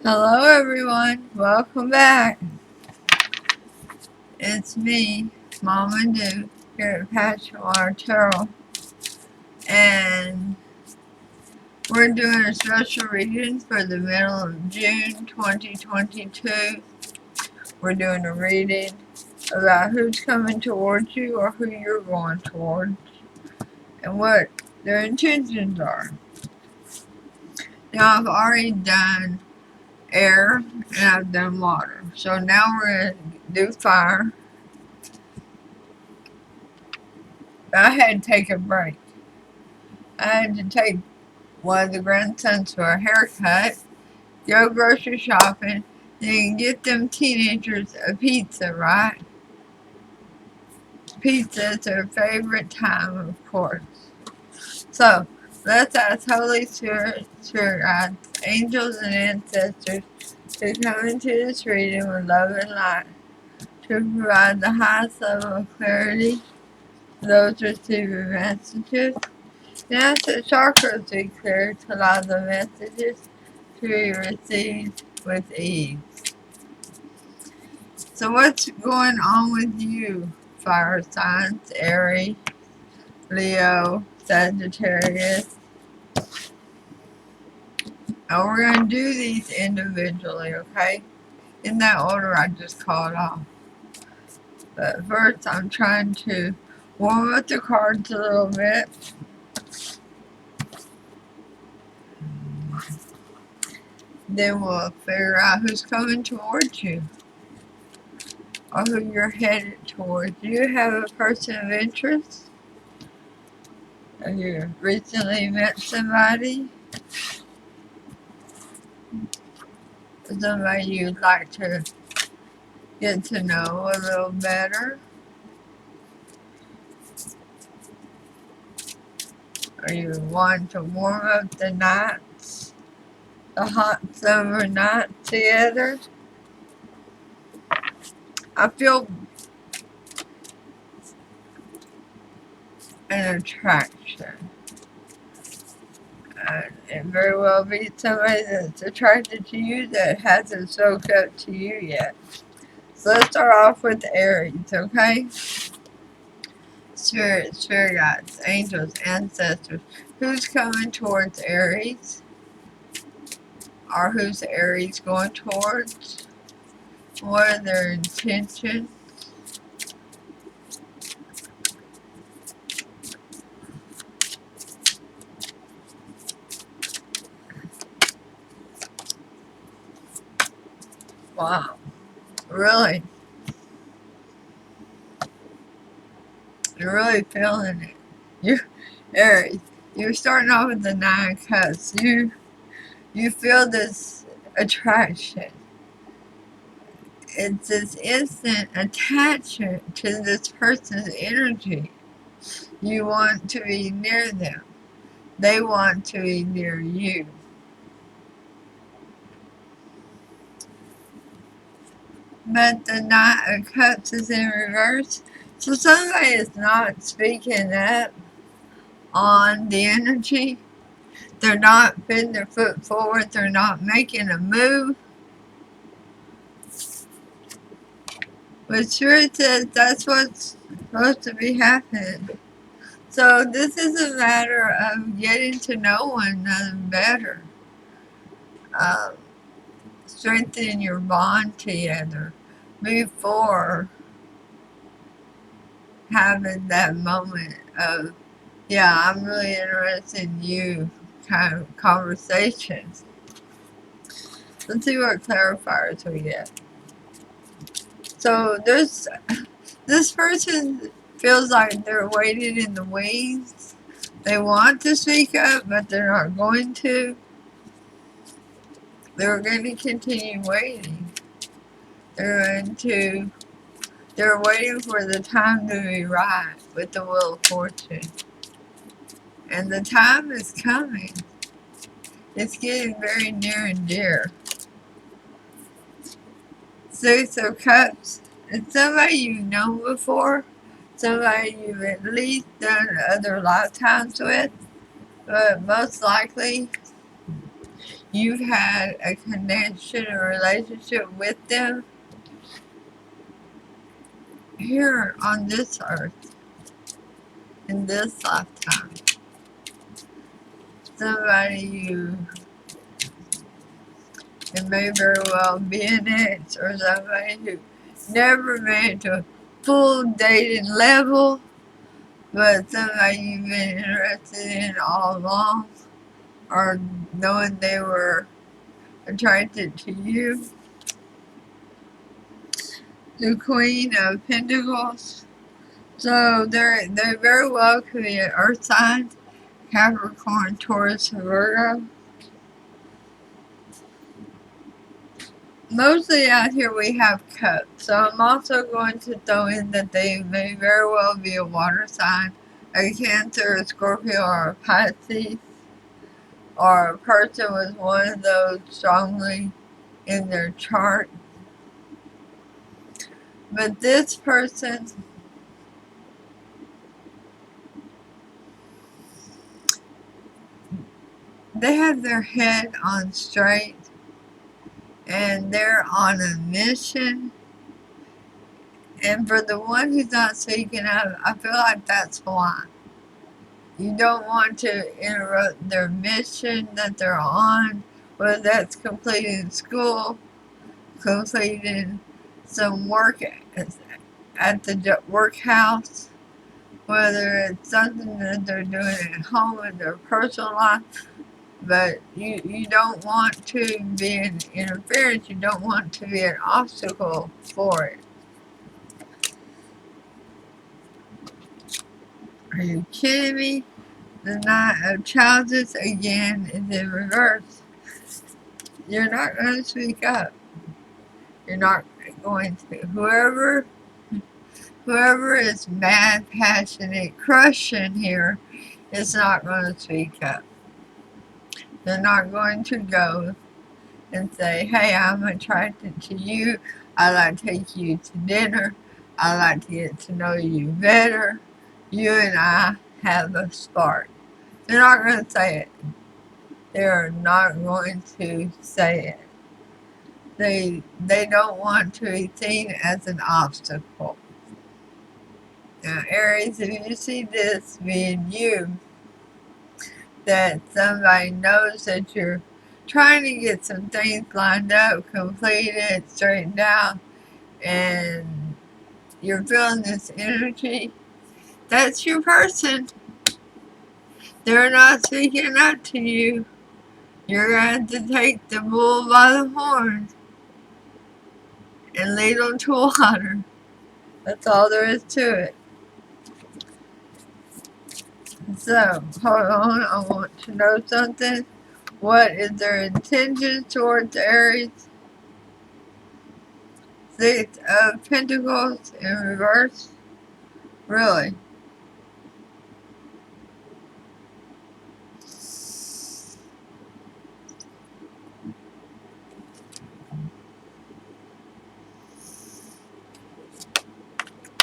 Hello everyone, welcome back. It's me, Mama Do, here at PassionWaterTarot, and we're doing a special reading for the middle of June 2022. We're doing a reading about who's coming towards you or who you're going towards and what their intentions are. Now I've already done air and I've done water, so now we're going to do fire. I had to take a break. I had to take one of the grandsons for a haircut, go grocery shopping, then get them teenagers a pizza, right? Pizza is their favorite time, of course. So, let's ask Holy Spirit, guides, angels, and ancestors to come into this reading with love and light, to provide the highest level of clarity for those receiving messages. And ask the chakras be clear to allow the messages to be received with ease. So what's going on with you, fire signs, Aries, Leo, Sagittarius? And we're going to do these individually, okay? In that order I just called off. But first I'm trying to warm up the cards a little bit. Then we'll figure out who's coming towards you or who you're headed towards. Do you have a person of interest? Have you recently met somebody? Somebody you'd like to get to know a little better? Or you want to warm up the nights, the hot summer nights together? I feel an attraction. It very well be somebody that's attracted to you that hasn't spoke up to you yet. So let's start off with Aries, okay? Spirit guides, angels, ancestors. Who's coming towards Aries? Or who's Aries going towards? What are their intentions? Wow. Really? You're really feeling it. You, Aries, you're starting off with the 9 of Cups. You feel this attraction. It's this instant attachment to this person's energy. You want to be near them. They want to be near you. But the 9 of Cups is in reverse. So somebody is not speaking up on the energy. They're not putting their foot forward. They're not making a move. But Spirit says that's what's supposed to be happening. So this is a matter of getting to know one another better. Strengthening your bond together before having that moment of, yeah, I'm really interested in you kind of conversations. Let's see what clarifiers we get. So this person feels like they're waiting in the wings. They want to speak up, but they're not going to. They're going to continue waiting. They're waiting for the time to be right with the Wheel of Fortune. And the time is coming. It's getting very near and dear. 6 of Cups. It's somebody you've known before. Somebody you've at least done other lifetimes with. But most likely, you've had a connection or relationship with them here on this earth, in this lifetime. Somebody it may very well be an ex, or somebody who never made it to a full dating level, but somebody you've been interested in all along, or knowing they were attracted to you. The Queen of Pentacles. So they very well could be an earth sign, Capricorn, Taurus, Virgo. Mostly out here we have cups, so I'm also going to throw in that they may very well be a water sign, a Cancer, a Scorpio, or a Pisces, or a person with one of those strongly in their chart. But this person, they have their head on straight, and they're on a mission. And for the one who's not speaking up, I feel like that's why. You don't want to interrupt their mission that they're on, whether that's completing school, completing some work at the workhouse, whether it's something that they're doing at home in their personal life. But you don't want to be an interference, you don't want to be an obstacle for it. Are you kidding me? The Knight of Challenges again is in reverse. You're not going to speak up. You're not going to. Whoever is mad, passionate, crushing here is not going to speak up. They're not going to go and say, hey, I'm attracted to you. I'd like to take you to dinner. I'd like to get to know you better. You and I have a spark. They're not going to say it. They're not going to say it. They don't want to be seen as an obstacle. Now, Aries, if you see this being you, that somebody knows that you're trying to get some things lined up, completed, straightened out, and you're feeling this energy, that's your person. They're not speaking up to you. You're going to take the bull by the horns and lead them to water. That's all there is to it. So, hold on, I want to know something. What is their intention towards Aries? Six of Pentacles in reverse? Really?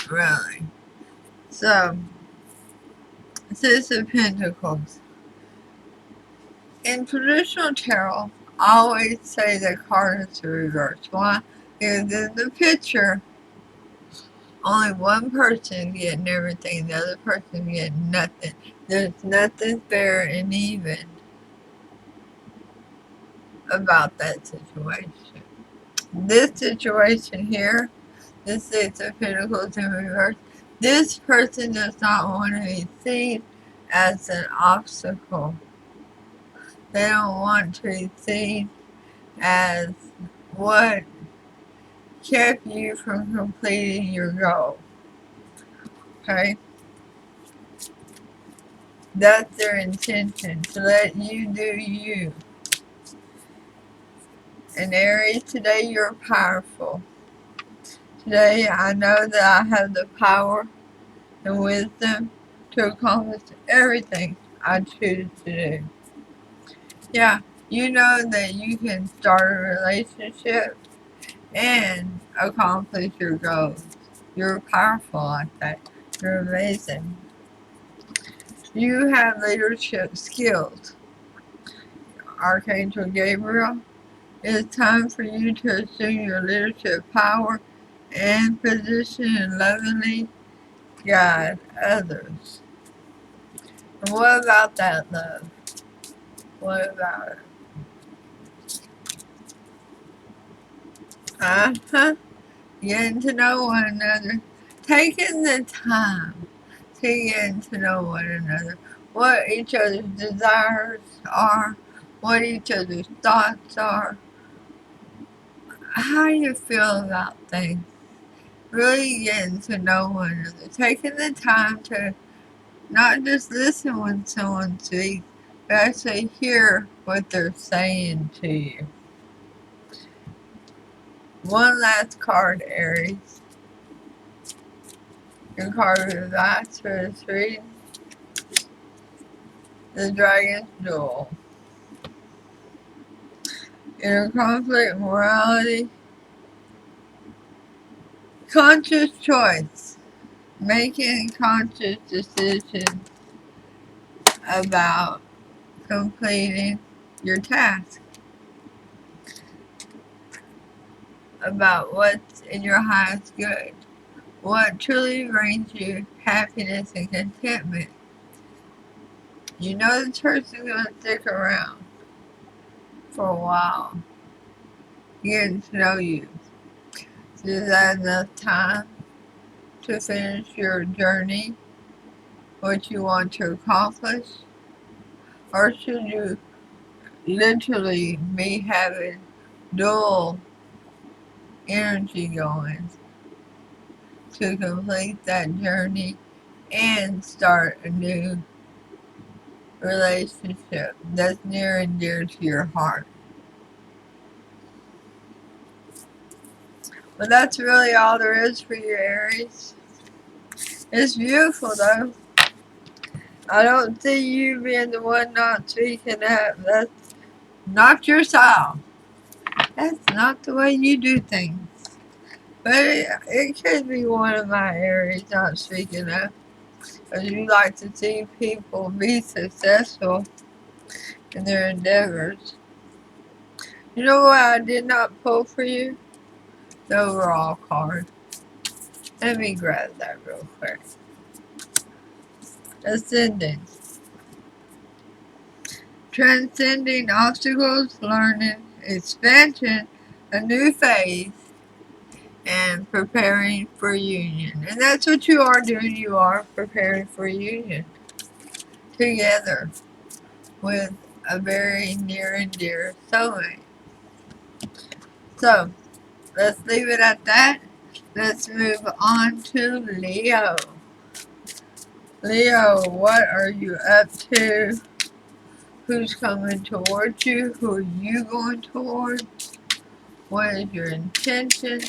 Really? So, Six of Pentacles. In traditional tarot, I always say the card is reversed. Why? Because in the picture, only one person getting everything, the other person getting nothing. There's nothing fair and even about that situation. This situation here, this Six of Pentacles in reverse, this person does not want to be seen as an obstacle. They don't want to be seen as what kept you from completing your goal. Okay? That's their intention, to let you do you. And Aries, today you're powerful. Today I know that I have the power and wisdom to accomplish everything I choose to do. Yeah, you know that you can start a relationship and accomplish your goals. You're powerful like that. You're amazing. You have leadership skills. Archangel Gabriel. It is time for you to assume your leadership power and position and lovingly guide others. And what about that love? What about it? Getting to know one another. Taking the time to get to know one another. What each other's desires are. What each other's thoughts are. How you feel about things. Really getting to know one another. Taking the time to not just listen when someone speaks, but actually hear what they're saying to you. One last card, Aries. Your card of advice for this reading. The Dragon's Duel. Inner conflict, morality. Conscious choice. Making conscious decisions about completing your task. About what's in your highest good. What truly brings you happiness and contentment. You know this person's going to stick around for a while. Getting to know you. So is that enough time to finish your journey? What you want to accomplish? Or should you literally be having dual energy going to complete that journey and start a new relationship that's near and dear to your heart? But that's really all there is for you, Aries. It's beautiful, though. I don't see you being the one not speaking up. That's not your style. That's not the way you do things. But it could be one of my Aries not speaking up. Because you like to see people be successful in their endeavors. You know what I did not pull for you? The overall card. Let me grab that real quick. Ascending. Transcending obstacles, learning, expansion, a new phase, and preparing for union. And that's what you are doing. You are preparing for union together with a very near and dear soulmate. So, let's leave it at that. Let's move on to Leo. Leo, what are you up to? Who's coming towards you? Who are you going towards? What is your intention?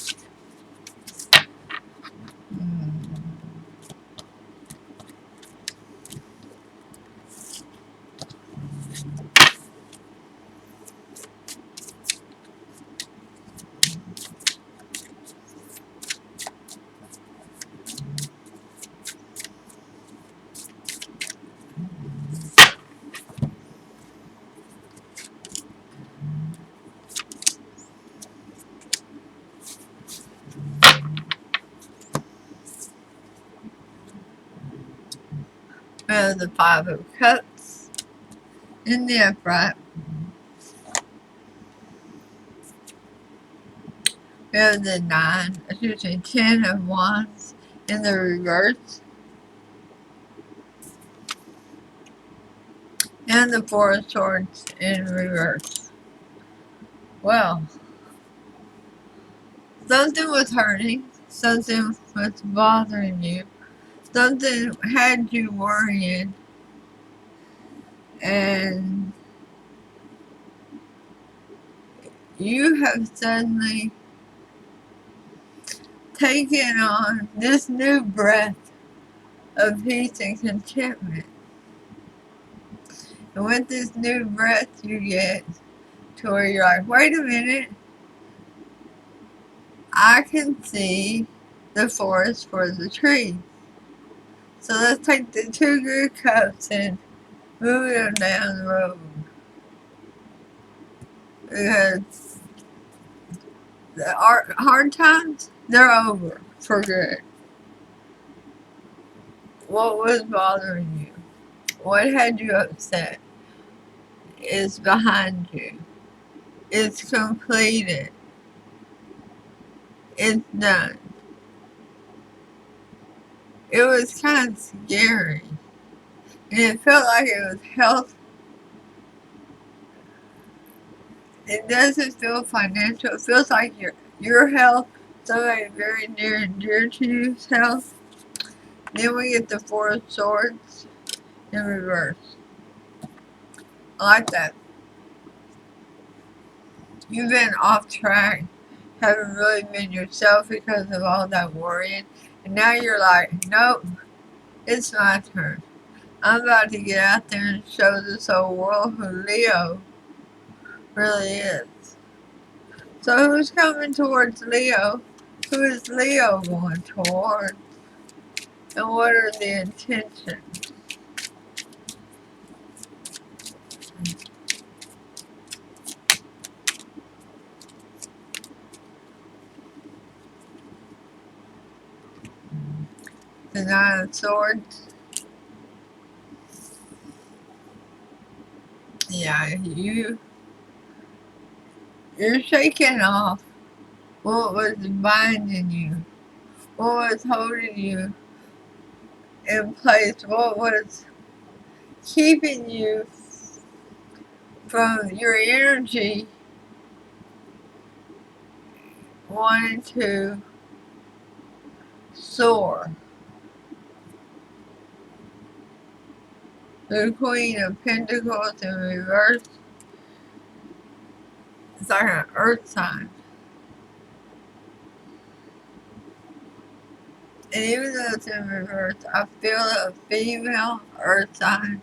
We have the Five of Cups in the upright. We have the 10 of Wands in the reverse. And the Four of Swords in reverse. Well, something was hurting. Something was bothering you. Something had you worrying. And you have suddenly taken on this new breath of peace and contentment. And with this new breath, you get to where you're like, wait a minute, I can see the forest for the trees. So let's take the two good cups and move them down the road. Because the hard times, they're over for good. What was bothering you? What had you upset is behind you. It's completed. It's done. It was kind of scary. And it felt like it was health. It doesn't feel financial. It feels like your health, somebody very near and dear to you's health. Then we get the Four of Swords in reverse. I like that. You've been off track, haven't really been yourself because of all that worrying. And now you're like, nope, it's my turn. I'm about to get out there and show this whole world who Leo really is. So who's coming towards Leo? Who is Leo going towards? And what are the intentions? The Nine of Swords. Yeah, you're shaking off what was binding you, what was holding you in place, what was keeping you from your energy wanting to soar. The Queen of Pentacles in reverse. It's like an earth sign. And even though it's in reverse, I feel a female earth sign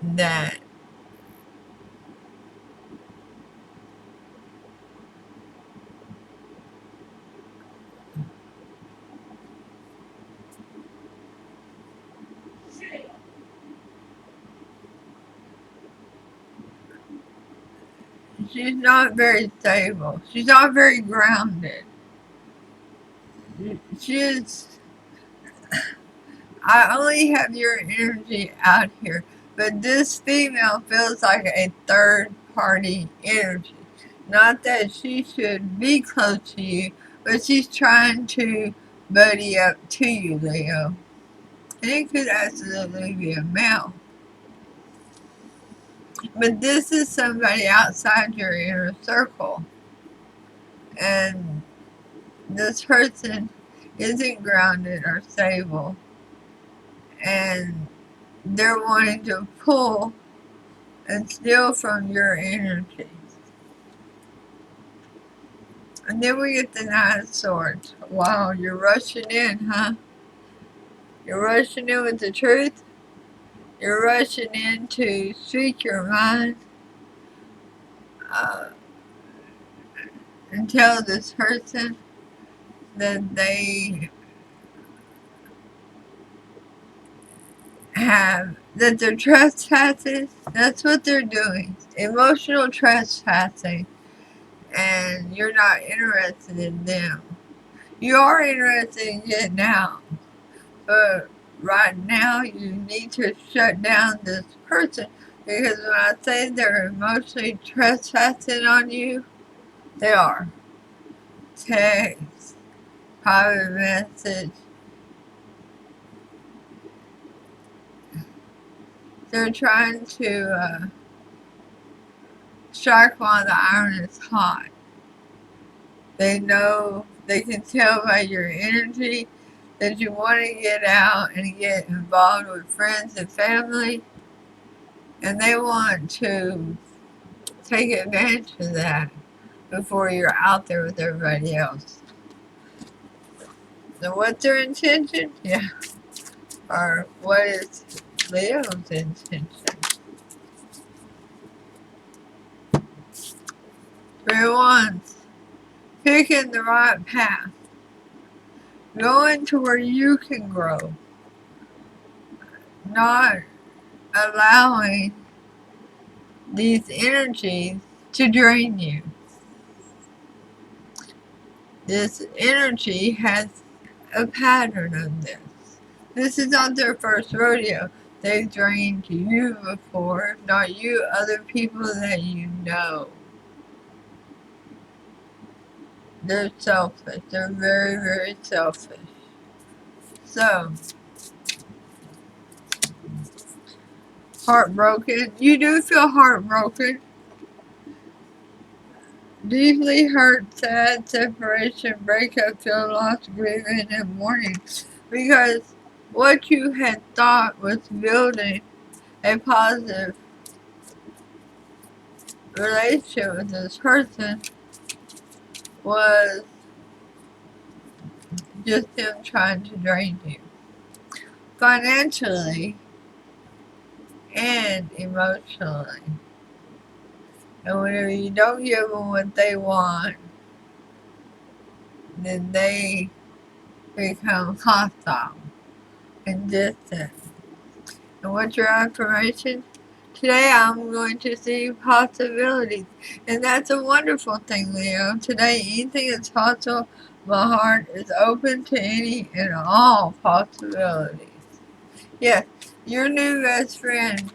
that she's not very stable. She's not very grounded. She's, I only have your energy out here, but this female feels like a third party energy. Not that she should be close to you, but she's trying to buddy up to you, Leo. And it could absolutely be a male. But this is somebody outside your inner circle. And this person isn't grounded or stable. And they're wanting to pull and steal from your energy. And then we get the Nine of Swords. Wow, you're rushing in, huh? You're rushing in with the truth. You're rushing in to speak your mind and tell this person that they that they're trespassing. That's what they're doing. Emotional trespassing. And you're not interested in them. You are interested in getting out. But right now, you need to shut down this person. Because when I say they're emotionally trespassing on you, they are. Text, private message. They're trying to strike while the iron is hot. They know, they can tell by your energy that you want to get out and get involved with friends and family. And they want to take advantage of that before you're out there with everybody else. So what's their intention? Yeah. Or what is Leo's intention? Three of Wands. Picking the right path. Going to where you can grow. Not allowing these energies to drain you. This energy has a pattern of this. This is not their first rodeo. They've drained you before, if not you, other people that you know. They're selfish. They're very, very selfish. So, heartbroken. You do feel heartbroken. Deeply hurt, sad, separation, breakup, feel lost, grieving, and mourning. Because what you had thought was building a positive relationship with this person was just them trying to drain you. Financially and emotionally. And whenever you don't give them what they want, then they become hostile and distant. And what's your affirmation? Today I'm going to see possibilities. And that's a wonderful thing, Leo. Today anything is possible. My heart is open to any and all possibilities. Yes, your new best friend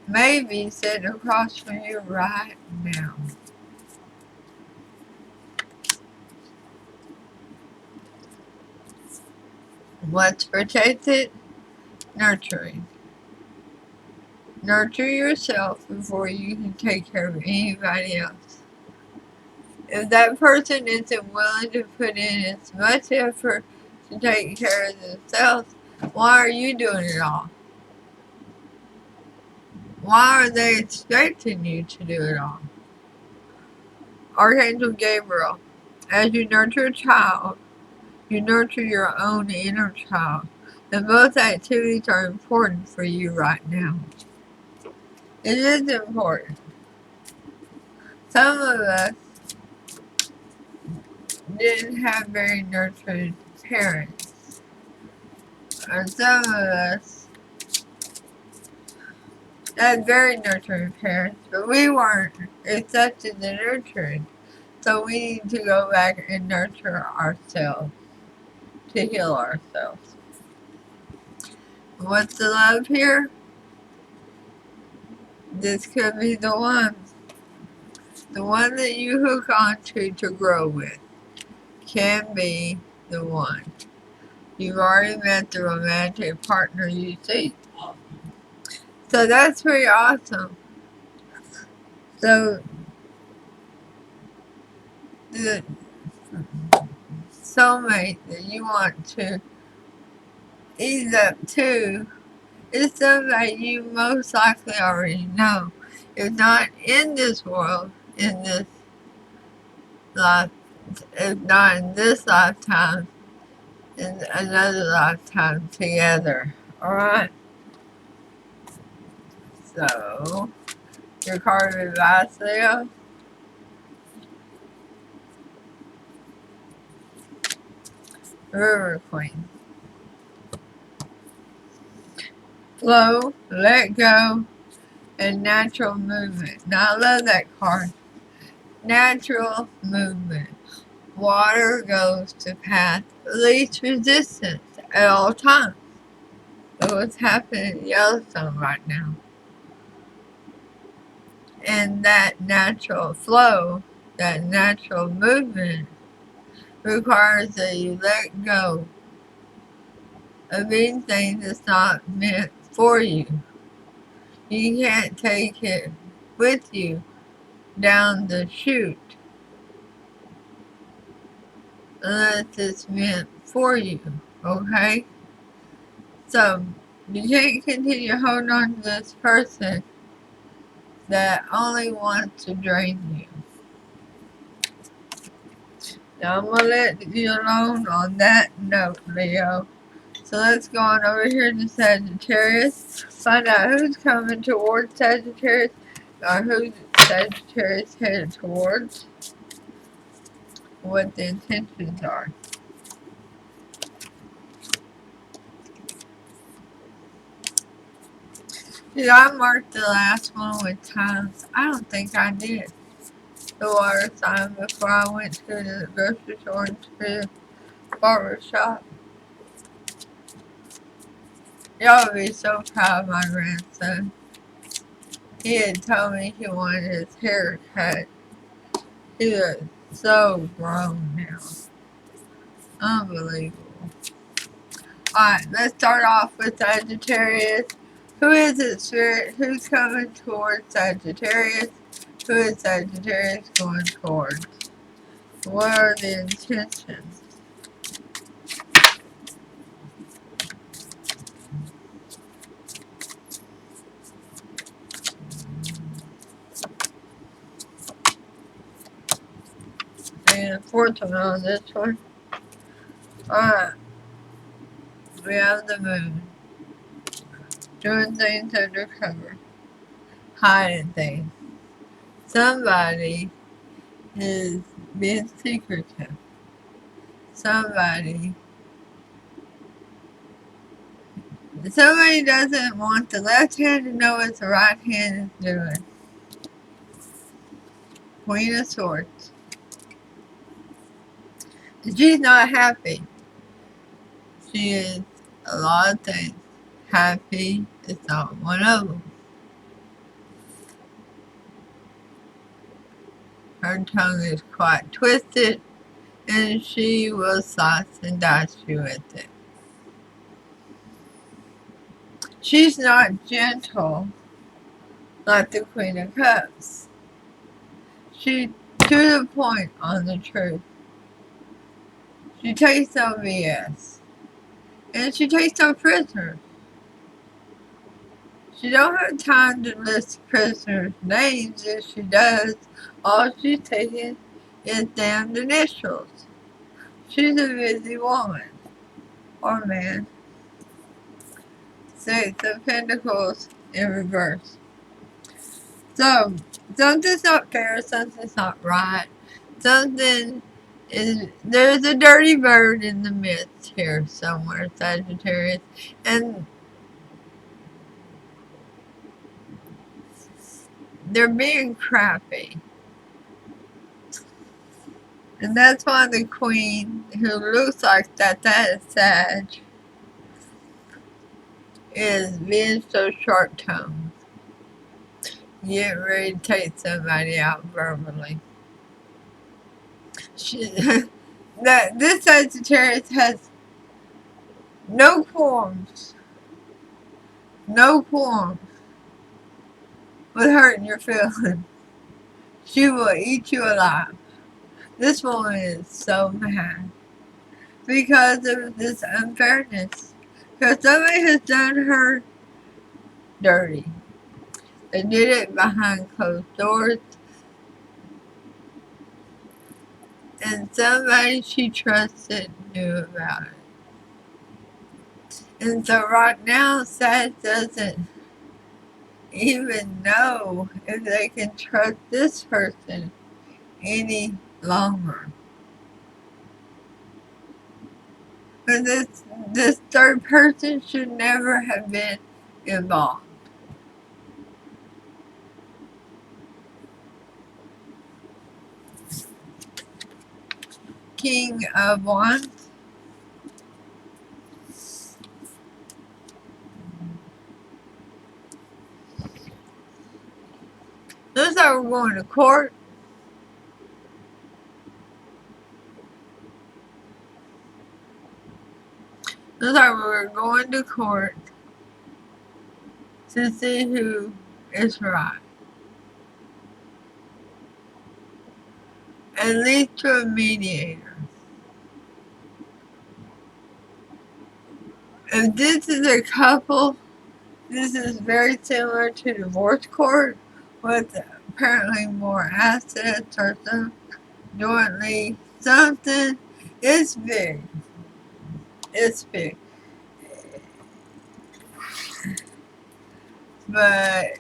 may be sitting across from you right now. What's protected? Nurturing. Nurture yourself before you can take care of anybody else. If that person isn't willing to put in as much effort to take care of themselves, why are you doing it all? Why are they expecting you to do it all? Archangel Gabriel, as you nurture a child, you nurture your own inner child. And both activities are important for you right now. It is important. Some of us didn't have very nurturing parents. Or some of us had very nurturing parents, but we weren't accepting the nurturing. So we need to go back and nurture ourselves to heal ourselves. What's the love here? This could be the one. The one that you hook onto to grow with can be the one. You've already met the romantic partner you seek. So that's pretty awesome. So the soulmate that you want to ease up to is somebody you most likely already know. If not in this world, in this life, if not in this lifetime, in another lifetime together. Alright? So, your card of advice, Leo. River Queen. Flow, let go, and natural movement. Now, I love that card. Natural movement. Water goes to path of least resistance at all times. That's what's happening in Yellowstone right now. And that natural flow, that natural movement, requires that you let go of anything that's not meant for you. You can't take it with you down the chute unless it's meant for you, okay? So, you can't continue holding on to this person that only wants to drain you. Now, I'm going to let you alone on that note, Leo. So let's go on over here to Sagittarius. Find out who's coming towards Sagittarius or who Sagittarius headed towards. What the intentions are. Did I mark the last one with times? I don't think I did. The water sign before I went to the grocery store and to the barber shop. Y'all would be so proud of my grandson. He had told me he wanted his hair cut. He was so grown now. Unbelievable. Alright, let's start off with Sagittarius. Who is it, Spirit? Who's coming towards Sagittarius? Who is Sagittarius going towards? What are the intentions? And fortune on this one. Alright. We have the moon. Doing things undercover. Hiding things. Somebody is being secretive. Somebody doesn't want the left hand to know what the right hand is doing. Queen of Swords. She's not happy. She is a lot of things. Happy is not one of them. Her tongue is quite twisted, and she will slice and dice you with it. She's not gentle like the Queen of Cups. She's to the point on the truth. She takes no BS. And she takes no prisoners. She don't have time to list prisoners' names. If she does, all she's taking is damned initials. She's a busy woman. Or man. Six of Pentacles in reverse. So, something's not fair, something's not right. There's a dirty bird in the midst here somewhere, Sagittarius. And they're being crappy. And that's why the Queen, who looks like that is Sag, is being so short-tongued. Get ready to take somebody out verbally. This Sagittarius has no qualms. No qualms with hurting your feelings. She will eat you alive. This woman is so mad because of this unfairness. Because somebody has done her dirty. They did it behind closed doors. And somebody she trusted knew about it. And so right now, Sag doesn't even know if they can trust this person any longer. But this third person should never have been involved. King of Wands. Looks like we're going to court. Looks like we're going to court to see who is right. At least to a mediator. If this is a couple, this is very similar to divorce court with apparently more assets or some jointly something. It's big. It's big. But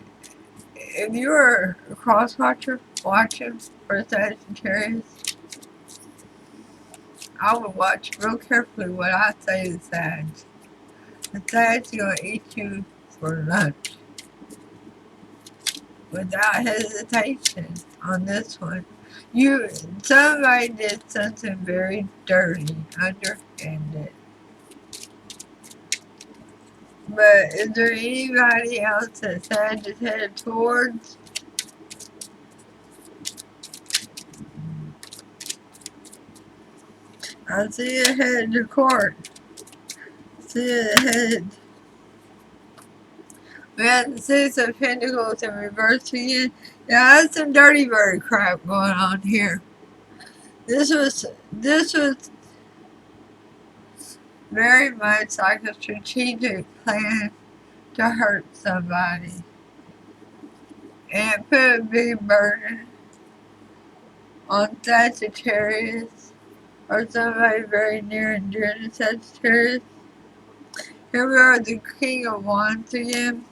if you're a cross watcher watching for Sagittarius, I would watch real carefully what I say to Sag. The Sag's gonna eat you for lunch. without hesitation on this one. Somebody did something very dirty, underhanded. But is there anybody else that Sag is headed towards? I see it headed to court. See it headed. We had the Six of Pentacles in reverse again. Yeah, that's some dirty bird crap going on here. This was very much like a strategic plan to hurt somebody. And put a big burden on Sagittarius or somebody very near and dear to Sagittarius. Here we are, the King of Wands again.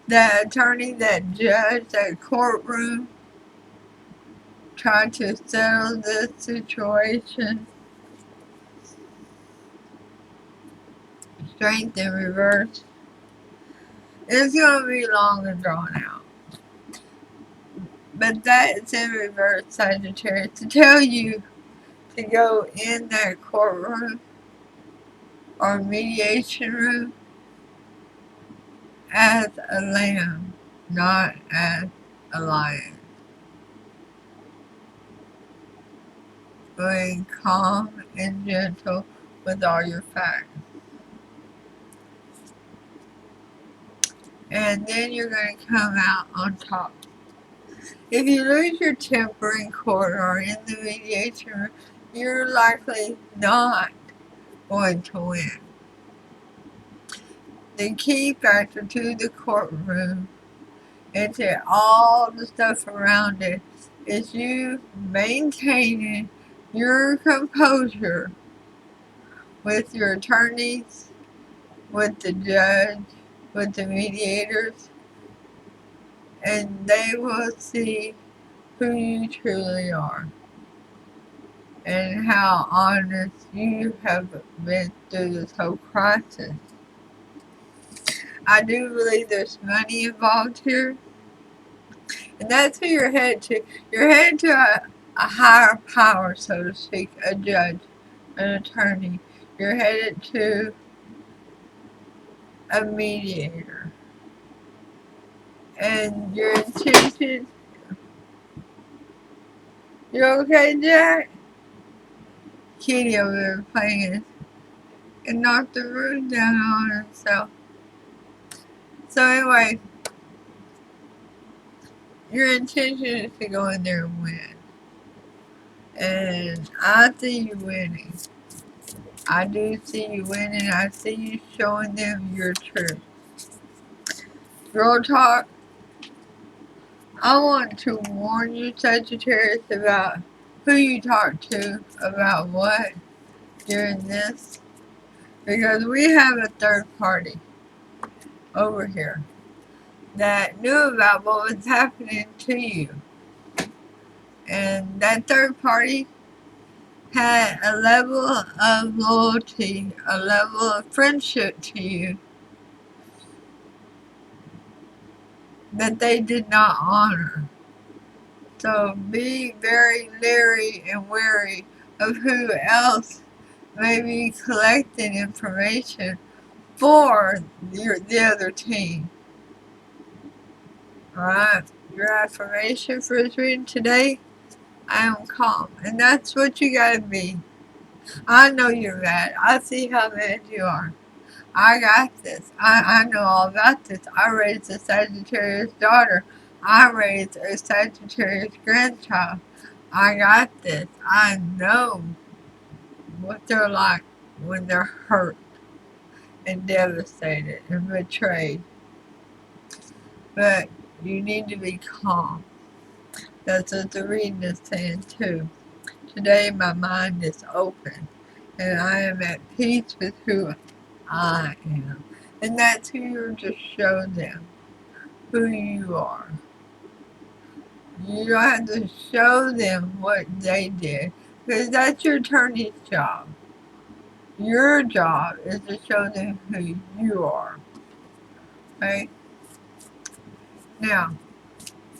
That attorney, that judge, that courtroom trying to settle this situation. Strength in reverse. It's going to be long and drawn out. But that's in reverse, Sagittarius, to tell you to go in that courtroom or mediation room as a lamb, not as a lion. Being calm and gentle with all your facts. And then you're going to come out on top. If you lose your temper in court or in the mediation room, you're likely not going to win. The key factor to the courtroom and to all the stuff around it is you maintaining your composure with your attorneys, with the judge, with the mediators, and they will see who you truly are and how honest you have been through this whole crisis. I do believe there's money involved here, and that's who you're headed to. You're headed to a higher power, so to speak, a judge, an attorney. You're headed to a mediator. And your intention... You okay, Jack? Kitty over there playing and knocked the room down on himself. So anyway, your intention is to go in there and win. And I see you winning. I do see you winning. I see you showing them your truth. Girl talk. I want to warn you, Sagittarius, about who you talk to about what during this. Because we have a third party over here that knew about what was happening to you. And that third party had a level of loyalty, a level of friendship to you that they did not honor. So be very leery and wary of who else may be collecting information for the other team. Alright, your affirmation for this reading today: I am calm. And that's what you gotta be. I know you're mad. I see how mad you are. I got this. I know all about this. I raised a Sagittarius daughter. I raised a Sagittarius grandchild. I got this. I know what they're like when they're hurt and devastated and betrayed. But you need to be calm. That's what the reading is saying too. Today my mind is open and I am at peace with who I am. And that's who you're to show them who you are. You don't have to show them what they did, because that's your attorney's job. Your job is to show them who you are. Okay? Now,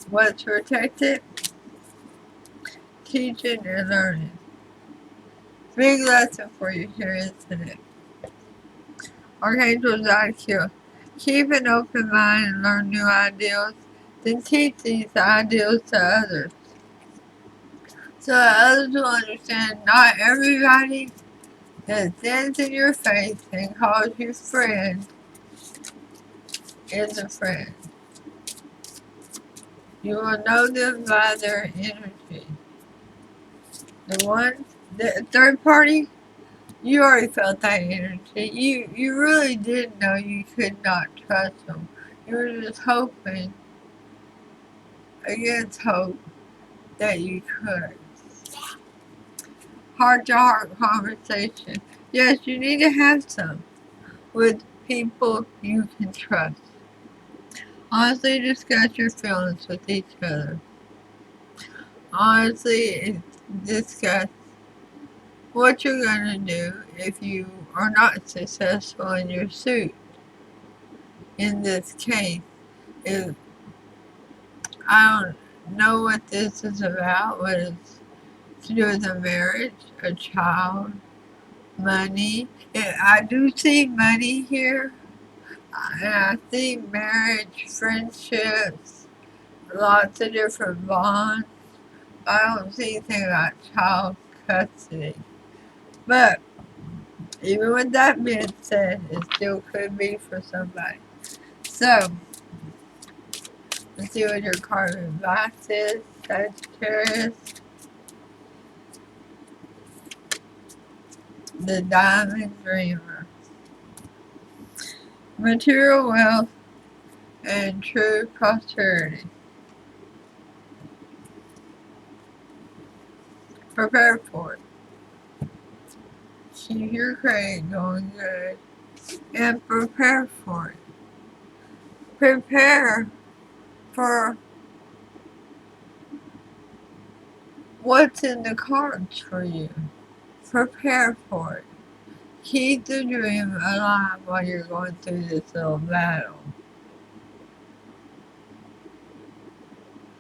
What's protected? Teaching and learning. Big lesson for you here, isn't it? Archangel IQ. Keep an open mind and learn new ideals, then teach these ideals to others. So that others will understand not everybody that stands in your face and calls you friend is a friend. You will know them by their energy. The third party, you already felt that energy. You really did know you could not trust them. You were just hoping against hope that you could. Heart-to-heart conversation. Yes, you need to have some with people you can trust. Honestly discuss your feelings with each other. Honestly discuss what you're going to do if you are not successful in your suit. In this case, if I don't know what this is about, what it's to do with a marriage, a child, money. I do see money here, and I see marriage, friendships, lots of different bonds. I don't see anything about child custody. But even with that being said, it still could be for somebody. So, let's see what your card of advice is, Sagittarius. The Diamond Dreamer. Material wealth and true prosperity. Prepare for it. Keep your credit going good. And prepare for it. Prepare for what's in the cards for you. Prepare for it. Keep the dream alive while you're going through this little battle.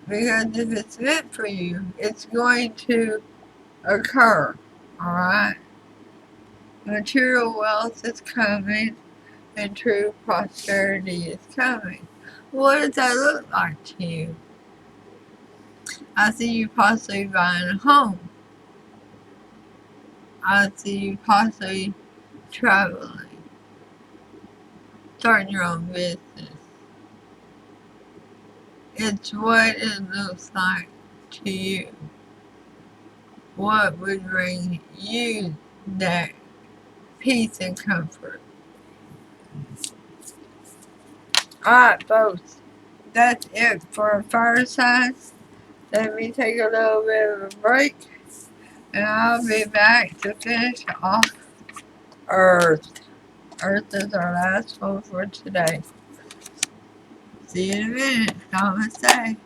Because if it's meant for you, it's going to occur. Alright? Material wealth is coming and true prosperity is coming. What does that look like to you? I see you possibly buying a home. I see you possibly traveling, starting your own business. It's what it looks like to you. What would bring you that peace and comfort? Alright, folks. That's it for fire signs. Let me take a little bit of a break. And I'll be back to finish off Earth. Earth is our last one for today. See you in a minute. Namaste.